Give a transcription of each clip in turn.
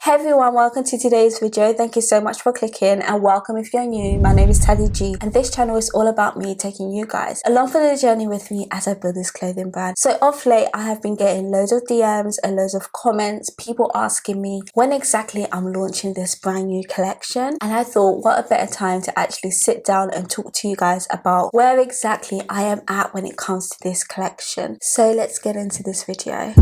Hey everyone, welcome to today's video. Thank you so much for clicking and welcome if you're new. My name is Taddy G and this channel is all about me taking you guys along for the journey with me as I build this clothing brand. So of late I have been getting loads of DMs and loads of comments, people asking me when exactly I'm launching this brand new collection, and I thought what a better time to actually sit down and talk to you guys about where exactly I am at when it comes to this collection. So let's get into this video.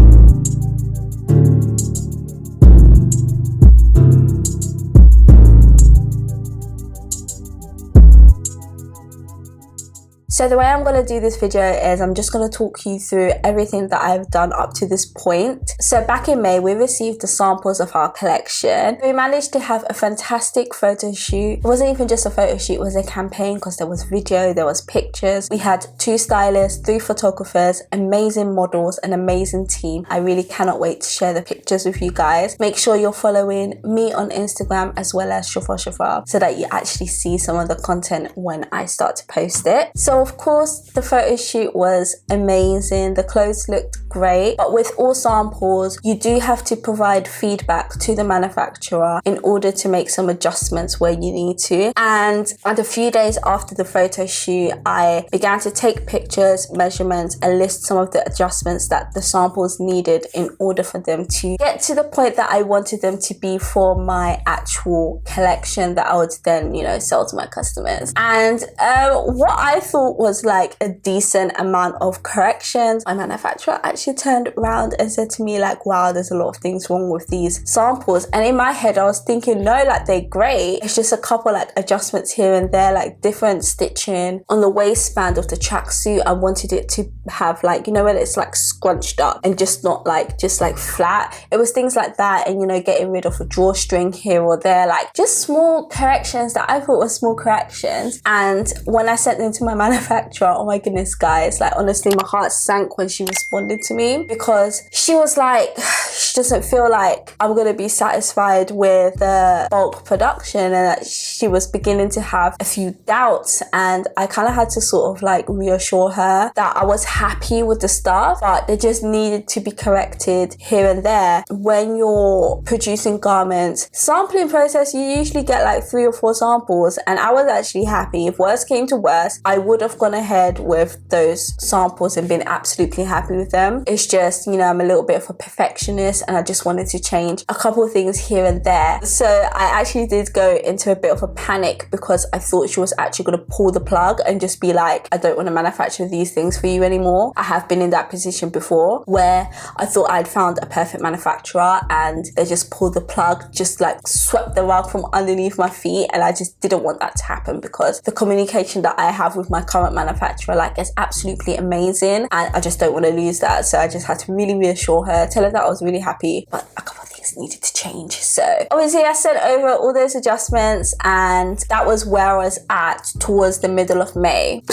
So the way I'm going to do this video is I'm just going to talk you through everything that I've done up to this point. So back in May, we received the samples of our collection. We managed to have a fantastic photo shoot. It wasn't even just a photo shoot, it was a campaign because there was video, there was pictures. We had 2 stylists, 3 photographers, amazing models, an amazing team. I really cannot wait to share the pictures with you guys. Make sure you're following me on Instagram as well as Shafar so that you actually see some of the content when I start to post it. So of course, the photo shoot was amazing. The clothes looked great, but with all samples, you do have to provide feedback to the manufacturer in order to make some adjustments where you need to. And a few days after the photo shoot, I began to take pictures, measurements, and list some of the adjustments that the samples needed in order for them to get to the point that I wanted them to be for my actual collection that I would then, sell to my customers. And what I thought was like a decent amount of corrections. My manufacturer actually turned around and said to me like, wow, there's a lot of things wrong with these samples. And in my head I was thinking, no, like they're great. It's just a couple like adjustments here and there, like different stitching on the waistband of the tracksuit. I wanted it to have like, when it's like scrunched up and just not like just like flat. It was things like that, and getting rid of a drawstring here or there, like just small corrections that I thought were small corrections. And when I sent them to my manufacturer, oh my goodness guys, like honestly my heart sank when she responded to me, because she was like, she doesn't feel like I'm gonna be satisfied with the bulk production, and that she was beginning to have a few doubts. And I kind of had to sort of like reassure her that I was happy with the stuff, but they just needed to be corrected here and there. When you're producing garments, sampling process, you usually get like 3 or 4 samples, and I was actually happy. If worst came to worst, I would have gone ahead with those samples and been absolutely happy with them. It's just, I'm a little bit of a perfectionist and I just wanted to change a couple of things here and there. So I actually did go into a bit of a panic because I thought she was actually going to pull the plug and just be like, I don't want to manufacture these things for you anymore. I have been in that position before where I thought I'd found a perfect manufacturer and they just pulled the plug, just like swept the rug from underneath my feet. And I just didn't want that to happen, because the communication that I have with my current manufacturer is absolutely amazing, and I just don't want to lose that. So I just had to really reassure her, tell her that I was really happy, but a couple of things needed to change. So obviously I sent over all those adjustments, and that was where I was at towards the middle of May.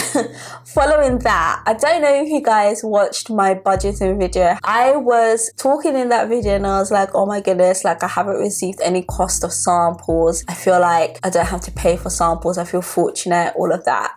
Following that, I don't know if you guys watched my budgeting video. I was talking in that video and I was like, oh my goodness, like I haven't received any cost of samples. I feel like I don't have to pay for samples. I feel fortunate, all of that.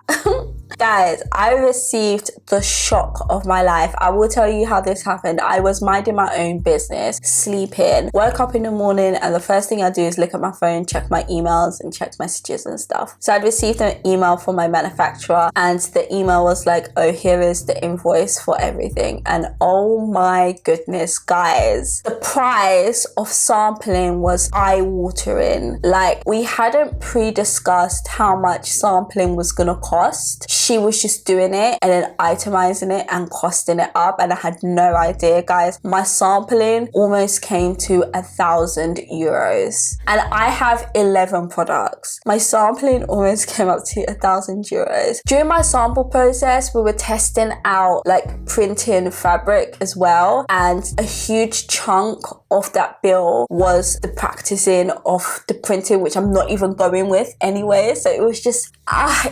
Guys, I received the shock of my life. I will tell you how this happened. I was minding my own business, sleeping, woke up in the morning, and the first thing I do is look at my phone, check my emails and check messages and stuff. So I'd received an email from my manufacturer, and the email was like, oh, here is the invoice for everything. And oh my goodness, guys, the price of sampling was eye-watering. Like, we hadn't pre-discussed how much sampling was gonna cost. She was just doing it and then itemizing it and costing it up, and I had no idea, guys. My sampling almost came to €1,000, and I have 11 products. My sampling almost came up to €1,000. During my sample process, we were testing out like printing fabric as well, and a huge chunk of that bill was the practicing of the printing, which I'm not even going with anyway. So it was just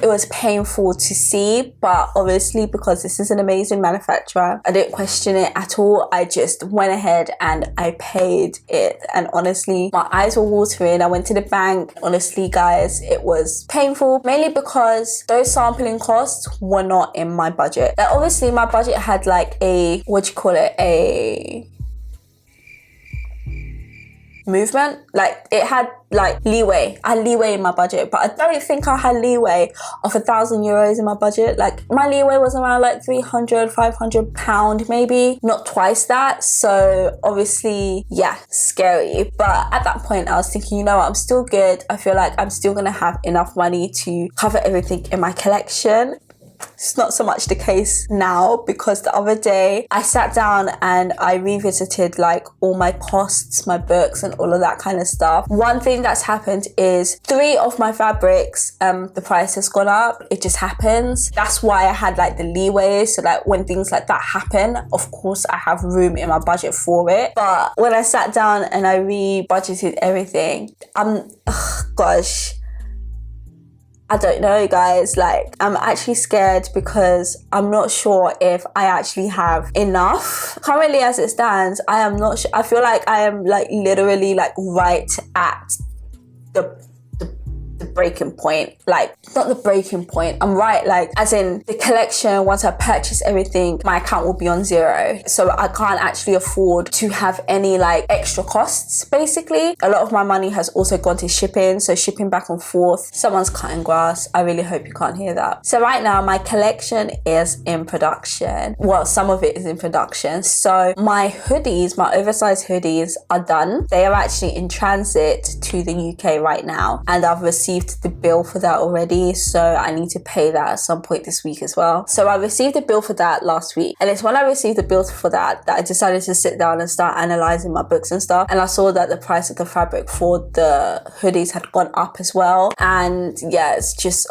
it was painful to see, but obviously because this is an amazing manufacturer, I didn't question it at all. I just went ahead and I paid it, and honestly my eyes were watering. I went to the bank. Honestly guys, it was painful, mainly because those sampling costs were not in my budget. Like, obviously my budget had like a movement. Like it had like leeway. I had leeway in my budget, but I don't think I had leeway of €1,000 in my budget. Like my leeway was around like £300-500 maybe, not twice that. So obviously, yeah, scary. But at that point I was thinking, you know what, I'm still good. I feel like I'm still gonna have enough money to cover everything in my collection. It's not so much the case now, because the other day I sat down and I revisited like all my costs, my books and all of that kind of stuff. One thing that's happened is 3 of my fabrics, the price has gone up. It just happens. That's why I had like the leeway. So like when things like that happen, of course I have room in my budget for it. But when I sat down and I re-budgeted everything, gosh, I don't know, guys. Like, I'm actually scared because I'm not sure if I actually have enough. Currently, as it stands, I am not sure. I feel like I am like literally like right at the breaking point. Like, not the breaking point. I'm right, like, as in the collection, once I purchase everything, my account will be on 0. So I can't actually afford to have any like extra costs, basically. A lot of my money has also gone to shipping. So shipping back and forth. Someone's cutting grass. I really hope you can't hear that. So right now, my collection is in production. Well, some of it is in production. So my hoodies, my oversized hoodies are done. They are actually in transit to the UK right now. And I've received the bill for that already, so I need to pay that at some point this week as well. So I received the bill for that last week, and it's when I received the bill for that I decided to sit down and start analyzing my books and stuff, and I saw that the price of the fabric for the hoodies had gone up as well. And yeah, it's just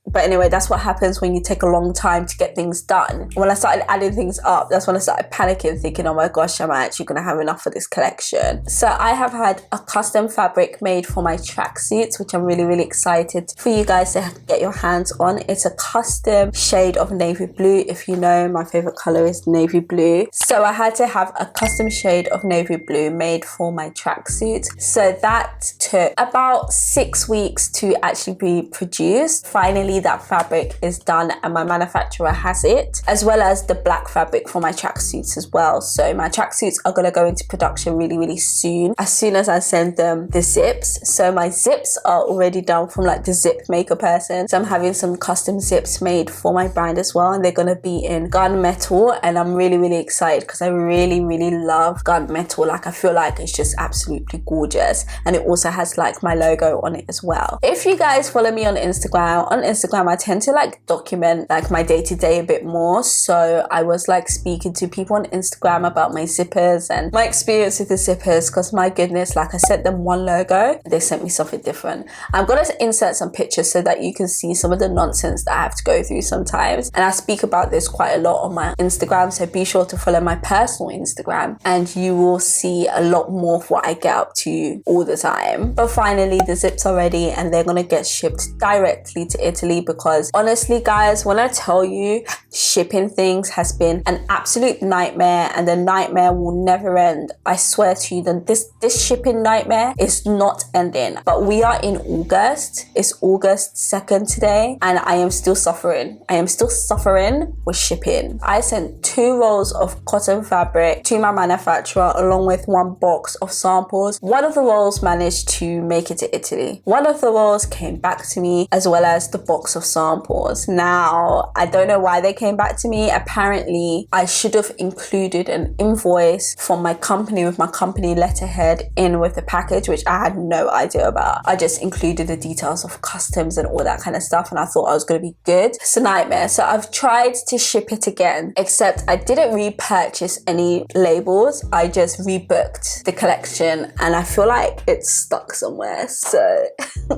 but anyway, that's what happens when you take a long time to get things done. When I started adding things up, that's when I started panicking, thinking, oh my gosh, am I actually going to have enough for this collection? So I have had a custom fabric made for my tracksuits, which I'm really, really excited for you guys to get your hands on. It's a custom shade of navy blue. If you know, my favorite color is navy blue. So I had to have a custom shade of navy blue made for my tracksuit. So that took about 6 weeks to actually be produced. Finally, that fabric is done and my manufacturer has it, as well as the black fabric for my tracksuits as well. So my tracksuits are going to go into production really, really soon, as soon as I send them the zips. So my zips are already done from like the zip maker person. So I'm having some custom zips made for my brand as well, and they're going to be in gunmetal, and I'm really, really excited because I really, really love gunmetal. Like, I feel like it's just absolutely gorgeous, and it also has like my logo on it as well. If you guys follow me on Instagram, I tend to like document like my day-to-day a bit more. So I was like speaking to people on Instagram about my zippers and my experience with the zippers, because my goodness, like I sent them one logo, they sent me something different. I'm gonna insert some pictures so that you can see some of the nonsense that I have to go through sometimes, and I speak about this quite a lot on my Instagram, so be sure to follow my personal Instagram and you will see a lot more of what I get up to all the time. But finally, the zips are ready and they're gonna get shipped directly to Italy, because honestly guys, when I tell you, shipping things has been an absolute nightmare, and the nightmare will never end. I swear to you that this shipping nightmare is not ending. But we are in August. It's August 2nd today, and I am still suffering. I am still suffering with shipping. I sent 2 rolls of cotton fabric to my manufacturer along with 1 box of samples. One of the rolls managed to make it to Italy. One of the rolls came back to me, as well as the box of samples. Now, I don't know why they came back to me. Apparently, I should have included an invoice from my company with my company letterhead in with the package, which I had no idea about. I just included the details of customs and all that kind of stuff, and I thought I was going to be good. It's a nightmare. So I've tried to ship it again, except I didn't repurchase any labels. I just rebooked the collection, and I feel like it's stuck somewhere. So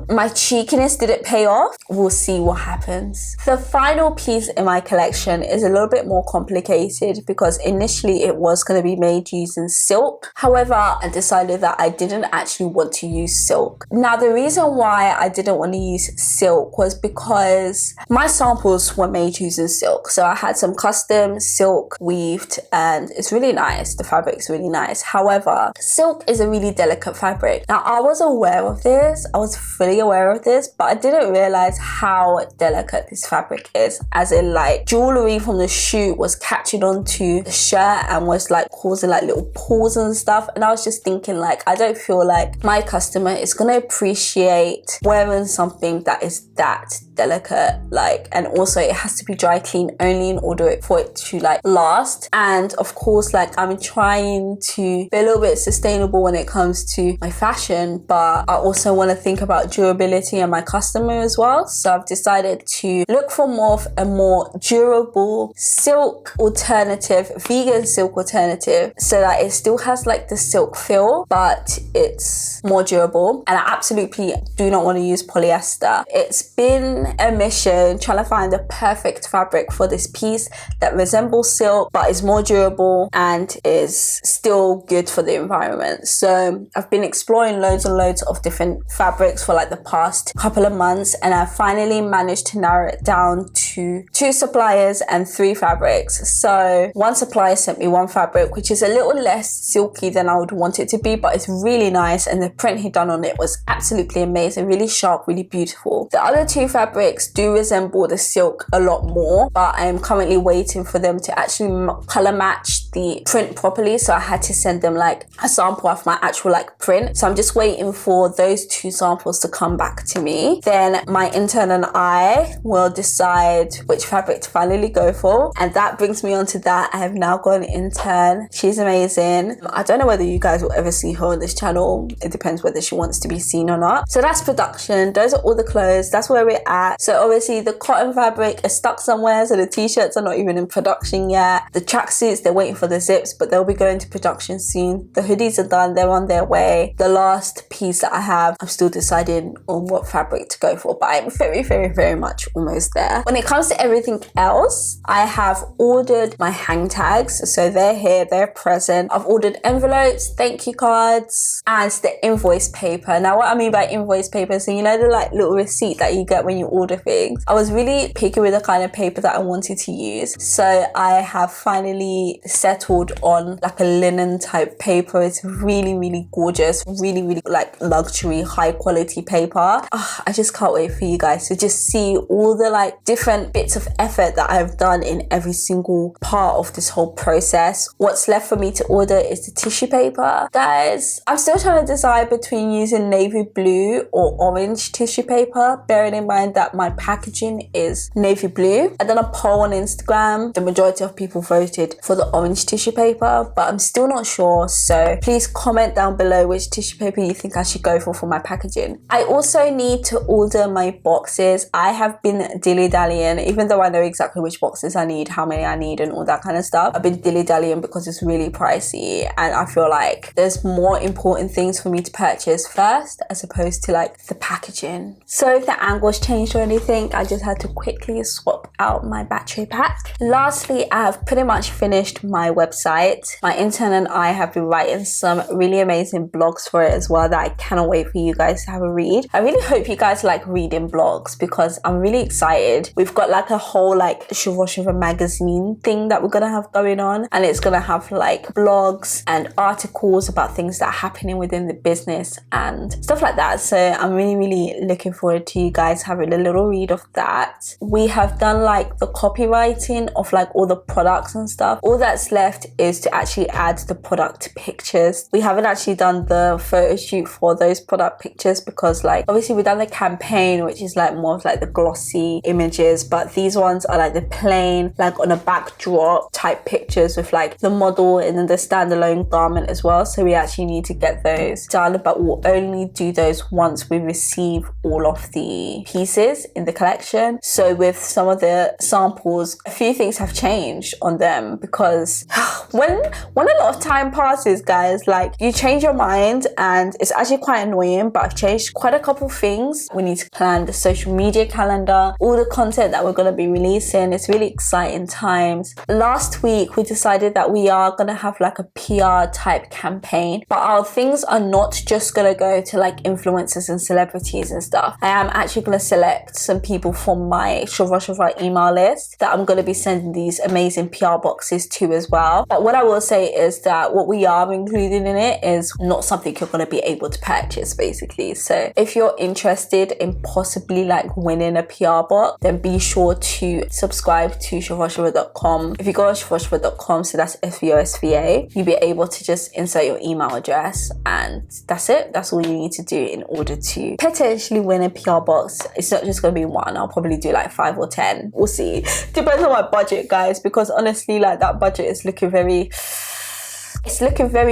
my cheekiness didn't pay off. We'll see what happens. The final piece in my collection is a little bit more complicated, because initially it was going to be made using silk. However, I decided that I didn't actually want to use silk. Now, the reason why I didn't want to use silk was because my samples were made using silk. So I had some custom silk weaved, and it's really nice. The fabric's really nice. However, silk is a really delicate fabric. Now, I was aware of this. I was fully aware of this, but I didn't realize how how delicate this fabric is, as in like jewelry from the shoot was catching onto the shirt and was like causing like little pulls and stuff. And I was just thinking, like, I don't feel like my customer is gonna appreciate wearing something that is that delicate. Like, and also it has to be dry clean only in order for it to like last. And of course, like, I'm trying to be a little bit sustainable when it comes to my fashion, but I also want to think about durability and my customer as well. So I've decided to look for more of a more durable silk alternative, vegan silk alternative, so that it still has like the silk feel, but it's more durable. And I absolutely do not want to use polyester. It's been a mission trying to find the perfect fabric for this piece that resembles silk but is more durable and is still good for the environment. So I've been exploring loads and loads of different fabrics for like the past couple of months, and I finally managed to narrow it down to 2 suppliers and 3 fabrics. So one supplier sent me one fabric which is a little less silky than I would want it to be, but it's really nice, and the print he'd done on it was absolutely amazing, really sharp, really beautiful. The other 2 fabrics do resemble the silk a lot more, but I am currently waiting for them to actually color match the print properly, so I had to send them like a sample of my actual like print. So I'm just waiting for those 2 samples to come back to me. Then my intern and I will decide which fabric to finally go for, and that brings me on to that. I have now got an intern. She's amazing. I don't know whether you guys will ever see her on this channel. It depends whether she wants to be seen or not. So that's production. Those are all the clothes. That's where we're at. So obviously the cotton fabric is stuck somewhere, so the t-shirts are not even in production yet. The tracksuits, they're waiting for the zips, but they'll be going to production soon. The hoodies are done, they're on their way. The last piece that I have, I'm still deciding on what fabric to go for, but I'm very much almost there. When it comes to everything else, I have ordered my hang tags, so they're here, they're present. I've ordered envelopes, thank you cards, and the invoice paper. Now what I mean by invoice paper, so you know the like little receipt that you get when you order things. I was really picky with the kind of paper that I wanted to use, so I have finally settled on like a linen type paper. It's really gorgeous, really like luxury, high quality paper. I just can't wait for you guys to just see all the like different bits of effort that I've done in every single part of this whole process. What's left for me to order is the tissue paper. Guys, I'm still trying to decide between using navy blue or orange tissue paper, bearing in mind that my packaging is navy blue. I done a poll on Instagram. The majority of people voted for the orange tissue paper, but I'm still not sure, so please comment down below which tissue paper you think I should go for my packaging. I also need to order my boxes. I have been dilly-dallying, even though I know exactly which boxes I need, how many I need and all that kind of stuff. I've been dilly-dallying because it's really pricey, and I feel like there's more important things for me to purchase first as opposed to like the packaging. So if the angles changed or anything, I just had to quickly swap out my battery pack. Lastly, I have pretty much finished my website. My intern and I have been writing some really amazing blogs for it as well that I cannot wait for you guys to have a read. I really hope you guys like reading blogs because I'm really excited. We've got like a whole like Shiva magazine thing that we're gonna have going on, and it's gonna have like blogs and articles about things that are happening within the business and stuff like that. So I'm really looking forward to you guys having a little read of that. We have done like the copywriting of like all the products and stuff. All that's left is to actually add the product pictures. We haven't actually done the photo shoot for those product pictures because like obviously we've done the campaign, which is like more of like the glossy images, but these ones are like the plain, like on a backdrop type pictures with like the model and then the standalone garment as well. So we actually need to get those done, but we'll only do those once we receive all of the pieces in the collection. So with some of the samples, a few things have changed on them because when a lot of time passes, guys, like you change your mind, and it's actually quite annoying, but I've changed quite a couple things. We need to plan the social media calendar, all the content that we're going to be releasing. It's really exciting times. Last week we decided that we are going to have like a PR type campaign, but our things are not not just gonna go to like influencers and celebrities and stuff. I am actually gonna select some people from my Shava email list that I'm gonna be sending these amazing PR boxes to as well. But what I will say is that what we are including in it is not something you're gonna be able to purchase, basically. So if you're interested in possibly like winning a PR box, then be sure to subscribe to shavashiva.com. If you go to shavashiva.com, so that's FVOSVA, you'll be able to just insert your email address, and that's it. That's all you need to do in order to potentially win a PR box. It's not just gonna be one. I'll probably do like 5 or 10. We'll see. Depends on my budget, guys, because honestly, like, that budget is looking very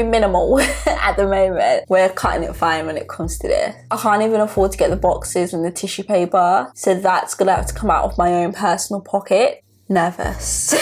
minimal at the moment. We're cutting it fine when it comes to this. I can't even afford to get the boxes and the tissue paper, so that's gonna have to come out of my own personal pocket. Nervous.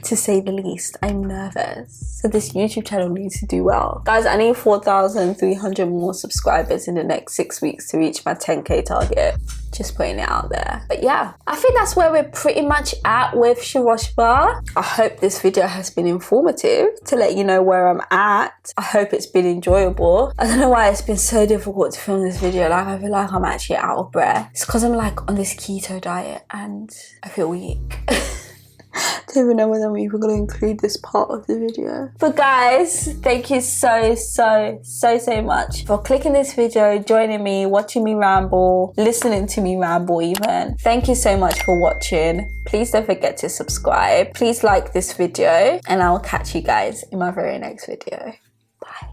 To say the least, I'm nervous. So this YouTube channel needs to do well. Guys, I need 4,300 more subscribers in the next 6 weeks to reach my 10k target. Just putting it out there. But yeah, I think that's where we're pretty much at with Shirashba. I hope this video has been informative to let you know where I'm at. I hope it's been enjoyable. I don't know why it's been so difficult to film this video. Like, I feel like I'm actually out of breath. It's because I'm like on this keto diet and I feel weak. I don't even know whether I'm even going to include this part of the video. But guys, thank you so much for clicking this video, joining me, watching me ramble, listening to me ramble even. Thank you so much for watching. Please don't forget to subscribe. Please like this video, and I'll catch you guys in my very next video. Bye.